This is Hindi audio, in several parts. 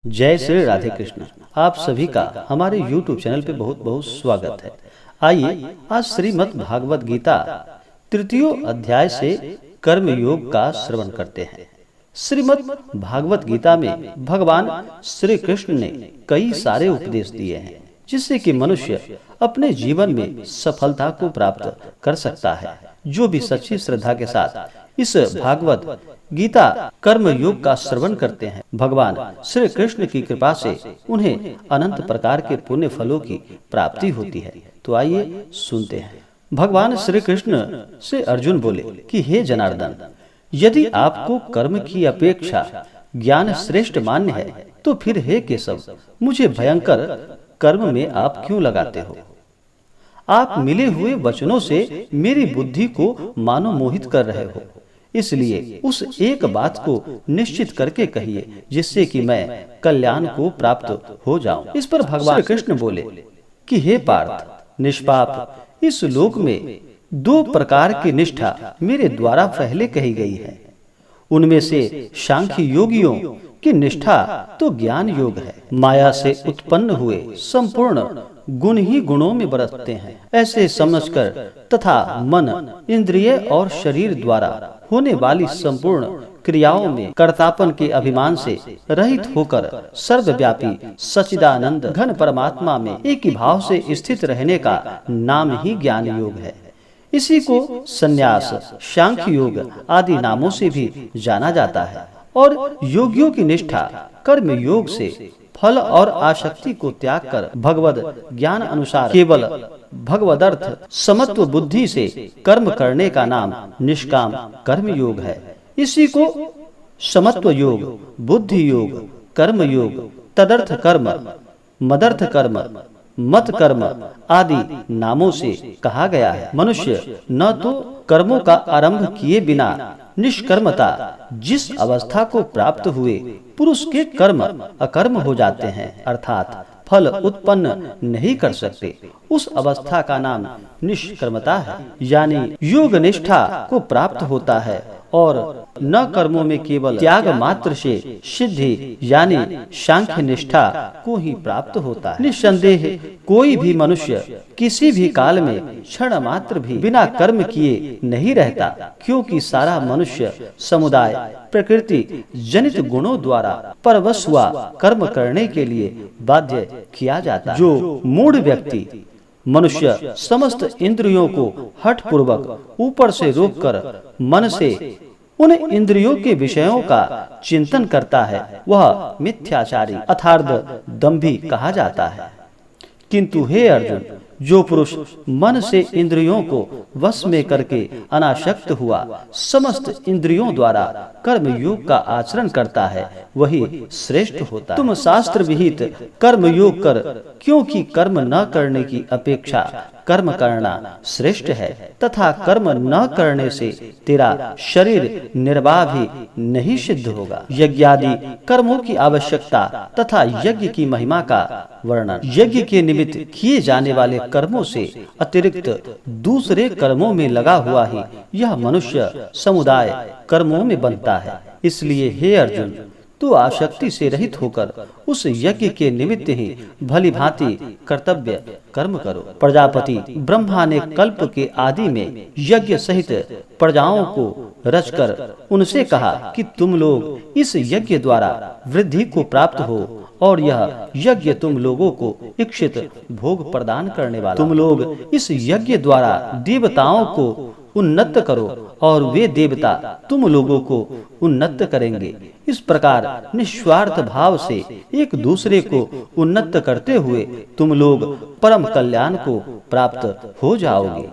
जय श्री राधे कृष्ण। आप सभी का हमारे YouTube चैनल पे बहुत बहुत स्वागत है। आइए आज श्रीमद् भागवत गीता तृतीय अध्याय से कर्म योग का श्रवण करते हैं। श्रीमद् भागवत गीता में भगवान श्री कृष्ण ने कई सारे उपदेश दिए हैं जिससे कि मनुष्य अपने जीवन में सफलता को प्राप्त कर सकता है। जो भी सच्ची श्रद्धा के साथ इस भागवत गीता कर्म योग का श्रवण करते हैं, भगवान श्री कृष्ण की कृपा से उन्हें अनंत प्रकार के पुण्य फलों की प्राप्ति होती है। तो आइए सुनते हैं। भगवान श्री कृष्ण से अर्जुन बोले कि हे जनार्दन, यदि आपको कर्म की अपेक्षा ज्ञान श्रेष्ठ मान्य है तो फिर हे केशव, मुझे भयंकर कर्म में आप क्यों लगाते हो? आप मिले हुए वचनों से मेरी बुद्धि को मानो मोहित कर रहे हो। इसलिए उस एक बात को निश्चित करके कहिए जिससे कि मैं कल्याण को प्राप्त हो जाऊं। इस पर भगवान कृष्ण बोले कि हे पार्थ, निष्पाप इस लोक में दो प्रकार की निष्ठा मेरे द्वारा पहले कही गई है। उनमें से सांख्य योगियों की निष्ठा तो ज्ञान योग है। माया से उत्पन्न हुए संपूर्ण गुण ही गुणों में बरतते हैं, ऐसे समझकर तथा मन, इंद्रिय और शरीर द्वारा होने वाली संपूर्ण क्रियाओं में कर्तापन के अभिमान से रहित होकर सर्वव्यापी सच्चिदानंद घन परमात्मा में एक ही भाव से स्थित रहने का नाम ही ज्ञान योग है। इसी को संन्यास, सांख्य योग आदि नामों से भी जाना जाता है। और योगियों की निष्ठा कर्म योग से फल और आसक्ति को त्याग कर भगवद ज्ञान अनुसार केवल भगवदर्थ समत्व बुद्धि से कर्म करने का नाम निष्काम कर्म योग है। इसी को समत्व योग, बुद्धि योग, कर्म योग, तदर्थ कर्म, मदर्थ कर्म, मत कर्म आदि नामों से कहा गया है। मनुष्य न तो कर्मों का आरंभ किए बिना निष्कर्मता जिस अवस्था को प्राप्त हुए पुरुष के कर्म अकर्म हो जाते हैं, अर्थात फल उत्पन्न नहीं कर सकते, उस अवस्था का नाम निष्कर्मता है। यानी योग निष्ठा को प्राप्त होता है और न कर्मों में केवल त्याग मात्र से सिद्धि यानी सांख्य निष्ठा को ही प्राप्त होता है। निस्संदेह कोई भी मनुष्य किसी भी काल में क्षण मात्र भी बिना कर्म किए नहीं रहता, क्योंकि सारा मनुष्य समुदाय प्रकृति जनित गुणों द्वारा परवश हुआ कर्म करने के लिए बाध्य किया जाता है। जो मूढ़ व्यक्ति मनुष्य समस्त इंद्रियों को हठ पूर्वक ऊपर से रोककर मन से उन इंद्रियों के विषयों का चिंतन करता है, वह मिथ्याचारी अर्थात दंभी कहा जाता है। किंतु हे अर्जुन, जो पुरुष मन से इंद्रियों को वश में करके अनासक्त हुआ समस्त इंद्रियों द्वारा कर्म योग का आचरण करता है, वही श्रेष्ठ होता है। तुम शास्त्र विहित कर्म योग कर, क्योंकि कर्म न करने की अपेक्षा कर्म करना श्रेष्ठ है, तथा कर्म न करने से तेरा शरीर निर्वाह भी नहीं सिद्ध होगा। यज्ञादि कर्मों की आवश्यकता तथा यज्ञ की महिमा का वर्णन। यज्ञ के निमित्त किए जाने वाले कर्मों से अतिरिक्त दूसरे कर्मों में लगा हुआ ही यह मनुष्य समुदाय कर्मों में बनता है। इसलिए हे अर्जुन, तू आसक्ति से रहित होकर उस यज्ञ के निमित्त ही भली भांति कर्तव्य कर्म करो। प्रजापति ब्रह्मा ने कल्प के आदि में यज्ञ सहित प्रजाओं को रचकर उनसे कहा कि तुम लोग इस यज्ञ द्वारा वृद्धि को प्राप्त हो और यह यज्ञ तुम लोगों को इच्छित भोग प्रदान करने वाला। तुम लोग इस यज्ञ द्वारा देवताओं को उन्नत करो और वे देवता तुम लोगों को उन्नत करेंगे। इस प्रकार निस्वार्थ भाव से एक दूसरे को उन्नत करते हुए तुम लोग परम कल्याण को प्राप्त हो जाओगे।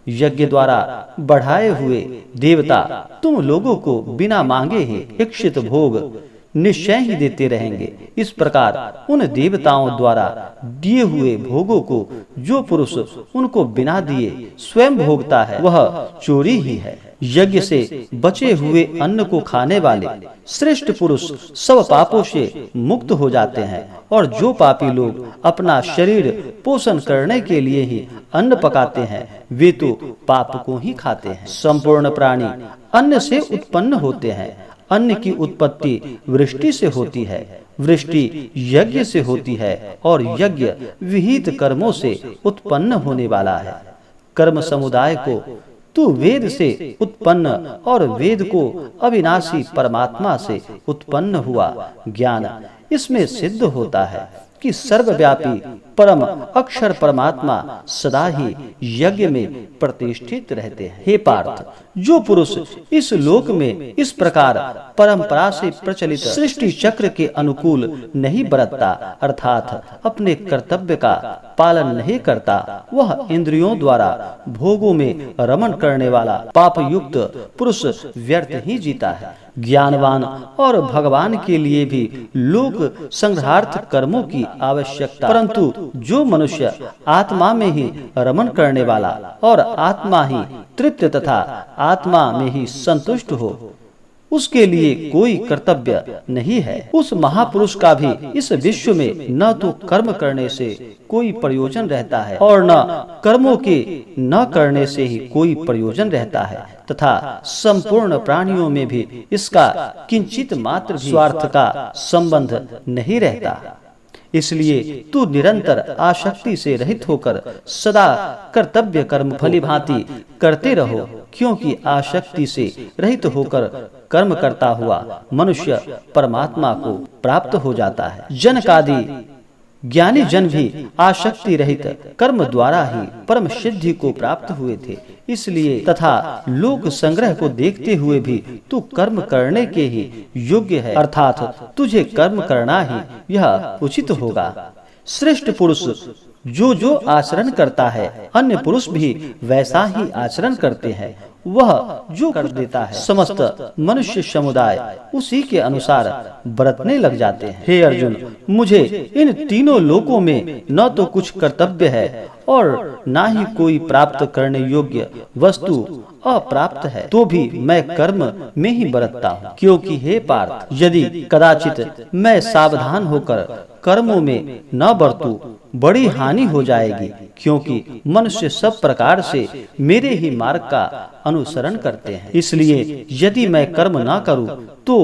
यज्ञ द्वारा बढ़ाए हुए देवता तुम लोगों को बिना मांगे ही इच्छित भोग निश्चय ही देते रहेंगे। इस प्रकार उन देवताओं द्वारा दिए हुए भोगों को जो पुरुष उनको बिना दिए स्वयं भोगता है, वह चोरी ही है। यज्ञ से बचे हुए अन्न को खाने वाले श्रेष्ठ पुरुष सब पापों से मुक्त हो जाते हैं, और जो पापी लोग अपना शरीर पोषण करने के लिए ही अन्न पकाते हैं, वे तो पाप को ही खाते हैं। संपूर्ण प्राणी अन्न से उत्पन्न होते हैं। अन्न की उत्पत्ति वृष्टि से होती है वृष्टि यज्ञ से होती है और यज्ञ विहित कर्मों से उत्पन्न होने वाला है। कर्म समुदाय को तू वेद से उत्पन्न और वेद को अविनाशी परमात्मा से उत्पन्न हुआ ज्ञान इसमें सिद्ध होता है कि सर्वव्यापी परम अक्षर परमात्मा सदा ही यज्ञ में प्रतिष्ठित रहते हैं। हे पार्थ, जो पुरुष इस लोक में इस प्रकार परंपरा से प्रचलित सृष्टि चक्र के अनुकूल नहीं बरतता, अर्थात अपने कर्तव्य का पालन नहीं करता, वह इंद्रियों द्वारा भोगों में रमण करने वाला पाप युक्त पुरुष व्यर्थ ही जीता है। ज्ञानवान और भगवान के लिए भी लोक संग्रहार्थ कर्मों की आवश्यकता, परंतु जो मनुष्य आत्मा में ही रमण करने वाला और आत्मा ही तृप्त तथा आत्मा में ही संतुष्ट हो, उसके लिए कोई कर्तव्य नहीं है। उस महापुरुष का भी इस विश्व में न तो कर्म करने से कोई प्रयोजन रहता है और न कर्मों के न करने से ही कोई प्रयोजन रहता है, तथा संपूर्ण प्राणियों में भी इसका किंचित मात्र भी स्वार्थ का संबंध नहीं रहता। इसलिए तू निरंतर आसक्ति से रहित होकर सदा कर्तव्य कर्म भलीभांति करते रहो, क्योंकि आसक्ति से रहित होकर कर्म करता हुआ मनुष्य परमात्मा को प्राप्त हो जाता है। जनकादि ज्ञानी जन भी आसक्ति रहित कर्म द्वारा ही परम सिद्धि को प्राप्त हुए थे। इसलिए तथा लोक संग्रह को देखते हुए भी तू कर्म करने के ही योग्य है, अर्थात तुझे कर्म करना ही यह उचित होगा। श्रेष्ठ पुरुष जो आचरण करता है, अन्य पुरुष भी वैसा ही आचरण करते हैं। वह जो कर देता है, समस्त मनुष्य समुदाय उसी के अनुसार बरतने लग जाते हैं। हे अर्जुन, मुझे इन तीनों लोकों में न तो कुछ कर्तव्य है और न ही कोई प्राप्त करने योग्य वस्तु अप्राप्त है, तो भी मैं कर्म में ही बरतता हूँ। क्योंकि हे पार्थ, यदि कदाचित मैं सावधान होकर कर्मों में न बरतूं, बड़ी हानि हो जाएगी, क्योंकि मनुष्य सब प्रकार से मेरे ही मार्ग का अनुसरण करते हैं। इसलिए यदि मैं कर्म न करूं, तो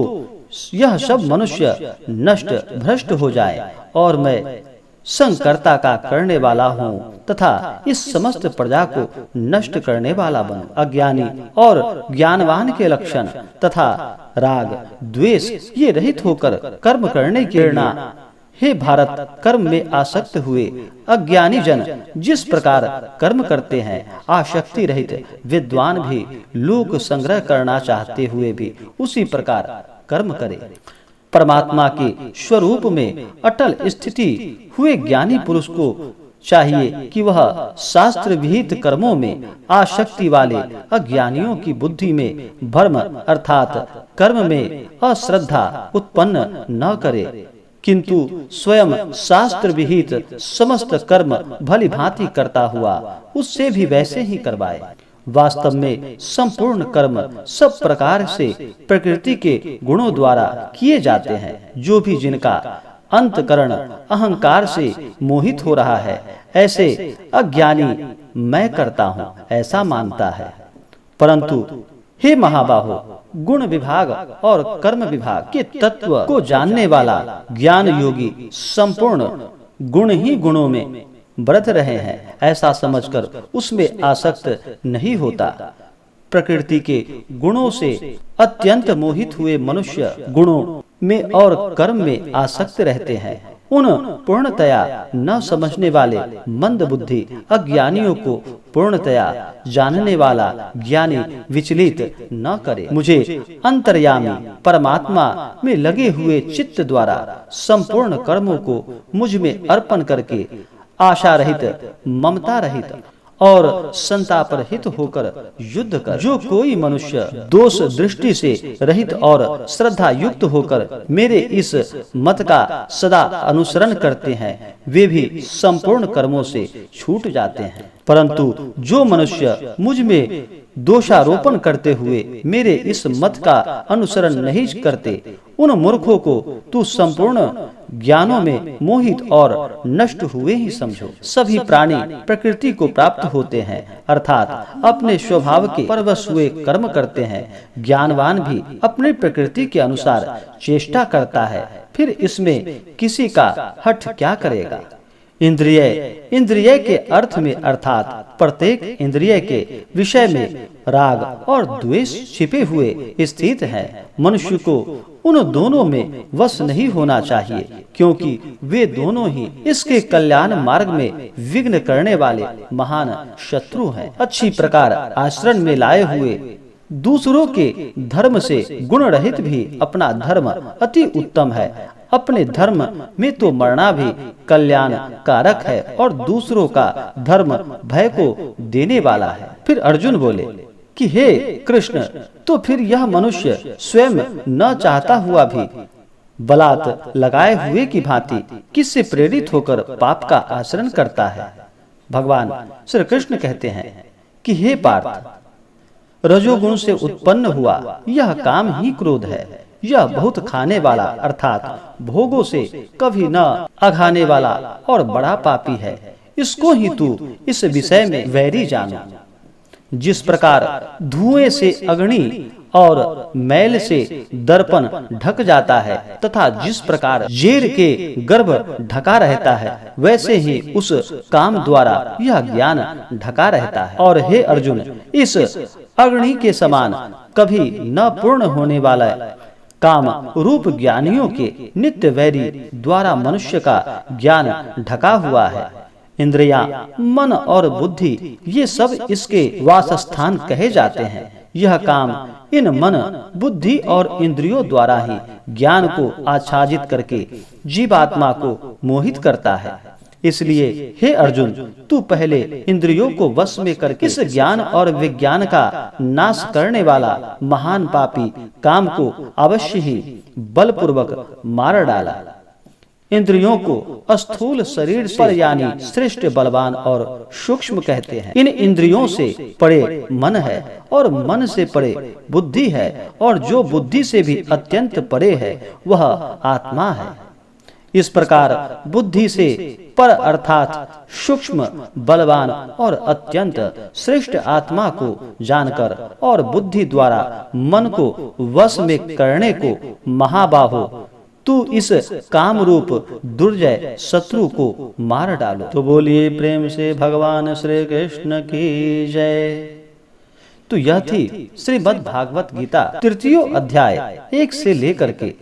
यह सब मनुष्य नष्ट भ्रष्ट हो जाए और मैं संकर्ता का करने वाला हूँ तथा इस समस्त प्रजा को नष्ट करने वाला बनूं। अज्ञानी और ज्ञानवान के लक्षण तथा राग द्वेष ये रहित होकर कर्म करने की प्रेरणा। हे भारत, कर्म में आसक्त हुए अज्ञानी जन जिस प्रकार कर्म करते हैं, आसक्ति रहित विद्वान भी लोक संग्रह करना चाहते हुए भी उसी प्रकार कर्म करे। परमात्मा के स्वरूप में अटल स्थिति हुए ज्ञानी पुरुष को चाहिए कि वह शास्त्र विहित कर्मों में आसक्ति वाले अज्ञानियों की बुद्धि में भ्रम अर्थात कर्म में अश्रद्धा उत्पन्न न करे, किंतु स्वयं शास्त्र विहित समस्त कर्म भली भांति करता हुआ उससे भी वैसे ही करवाए। वास्तव में संपूर्ण कर्म सब प्रकार से प्रकृति के गुणों द्वारा किए जाते हैं। जो भी जिनका अंतकरण अहंकार से मोहित हो रहा है, ऐसे अज्ञानी मैं करता हूँ ऐसा मानता है। परंतु हे महाबाहो, गुण विभाग और कर्म विभाग के तत्व को जानने वाला ज्ञान योगी संपूर्ण गुण ही गुणों में बरत रहे हैं ऐसा समझकर उसमें आसक्त नहीं होता। प्रकृति के गुणों से अत्यंत मोहित हुए मनुष्य गुणों में और कर्म में आसक्त रहते हैं। उन पूर्णतया न समझने वाले मंद बुद्धि अज्ञानियों को पूर्णतया जानने वाला ज्ञानी विचलित न करे। मुझे अंतर्यामी परमात्मा में लगे हुए चित्त द्वारा संपूर्ण कर्मों को मुझ में अर्पण करके आशा रहित, ममता रहित और संताप रहित होकर युद्ध कर। जो कोई मनुष्य दोष दृष्टि से रहित और श्रद्धा युक्त होकर मेरे इस मत का सदा अनुसरण करते हैं, वे भी संपूर्ण कर्मों से छूट जाते हैं। परंतु जो मनुष्य मुझ में दोषारोपण करते हुए मेरे इस मत का अनुसरण नहीं करते, उन मूर्खों को तू संपूर्ण ज्ञानों में मोहित और नष्ट हुए ही समझो। सभी प्राणी प्रकृति को प्राप्त होते हैं, अर्थात अपने स्वभाव के परवश हुए कर्म करते हैं। ज्ञानवान भी अपनी प्रकृति के अनुसार चेष्टा करता है, फिर इसमें किसी का हठ क्या करेगा। इंद्रिय के अर्थ में अर्थात प्रत्येक इंद्रिय के विषय में राग और द्वेष छिपे हुए स्थित है। मनुष्य को उन दोनों में वश नहीं होना चाहिए, क्योंकि वे दोनों ही इसके कल्याण मार्ग में विघ्न करने वाले महान शत्रु हैं। अच्छी प्रकार आचरण में लाए हुए दूसरों के धर्म से गुण रहित भी अपना धर्म अति उत्तम है। अपने धर्म में तो मरना भी कल्याण कारक है और दूसरों का धर्म भय को देने वाला है। फिर अर्जुन बोले कि हे कृष्ण, तो फिर यह मनुष्य स्वयं न चाहता हुआ भी बलात् लगाए हुए की भांति किससे प्रेरित होकर पाप का आचरण करता है। भगवान श्री कृष्ण कहते हैं कि हे पार्थ, रजोगुण से उत्पन्न हुआ यह काम ही क्रोध है। यह बहुत खाने वाला अर्थात भोगों से कभी न अघाने वाला और बड़ा पापी है। इसको ही तू इस विषय में वैरी जानो। जिस प्रकार धुएं से अग्नि और मैल से दर्पण ढक जाता है तथा जिस प्रकार जेर के गर्भ ढका रहता है, वैसे ही उस काम द्वारा यह ज्ञान ढका रहता है। और हे अर्जुन, इस अग्नि के समान कभी न पूर्ण होने वाला काम रूप ज्ञानियों के नित्य वैरी द्वारा मनुष्य का ज्ञान ढका हुआ है। इंद्रियां, मन और बुद्धि ये सब इसके वासस्थान कहे जाते हैं। यह काम इन मन, बुद्धि और इंद्रियों द्वारा ही ज्ञान को आच्छादित करके जीवात्मा को मोहित करता है। इसलिए हे अर्जुन, तू पहले इंद्रियों को वश में करके इस ज्ञान और विज्ञान का नाश करने वाला महान पापी काम को अवश्य ही बलपूर्वक मार डाला। इंद्रियों को स्थूल शरीर से यानी श्रेष्ठ, बलवान और सूक्ष्म कहते हैं। इन इंद्रियों से परे मन है और मन से परे बुद्धि है, और जो बुद्धि से भी अत्यंत परे है वह आत्मा है। इस प्रकार बुद्धि से पर अर्थात सूक्ष्म, बलवान और अत्यंत श्रेष्ठ आत्मा को जानकर और बुद्धि द्वारा मन को वश में करने को महाबाहो तू इस काम रूप दुर्जय शत्रु को मार डालो। तो बोलिए प्रेम से भगवान श्री कृष्ण की जय। तो यह थी श्रीमद् भागवत गीता तृतीय अध्याय 1 से लेकर के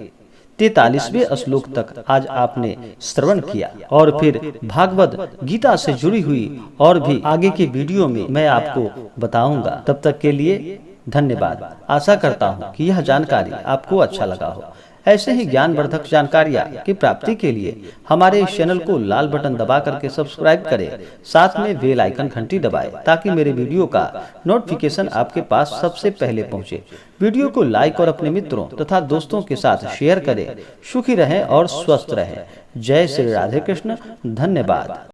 43वें श्लोक तक आज आपने श्रवण किया। और फिर भागवत गीता से जुड़ी हुई और भी आगे के वीडियो में मैं आपको बताऊंगा। तब तक के लिए धन्यवाद। आशा करता हूं कि यह जानकारी आपको अच्छा लगा हो। ऐसे ही ज्ञानवर्धक जानकारियाँ की प्राप्ति के लिए हमारे इस चैनल को लाल बटन दबा करके सब्सक्राइब करें, साथ में बेल आइकन घंटी दबाएं ताकि मेरे वीडियो का नोटिफिकेशन आपके पास सबसे पहले पहुंचे। वीडियो को लाइक और अपने मित्रों तथा दोस्तों के साथ शेयर करें। सुखी रहें और स्वस्थ रहें। जय श्री राधे कृष्ण। धन्यवाद।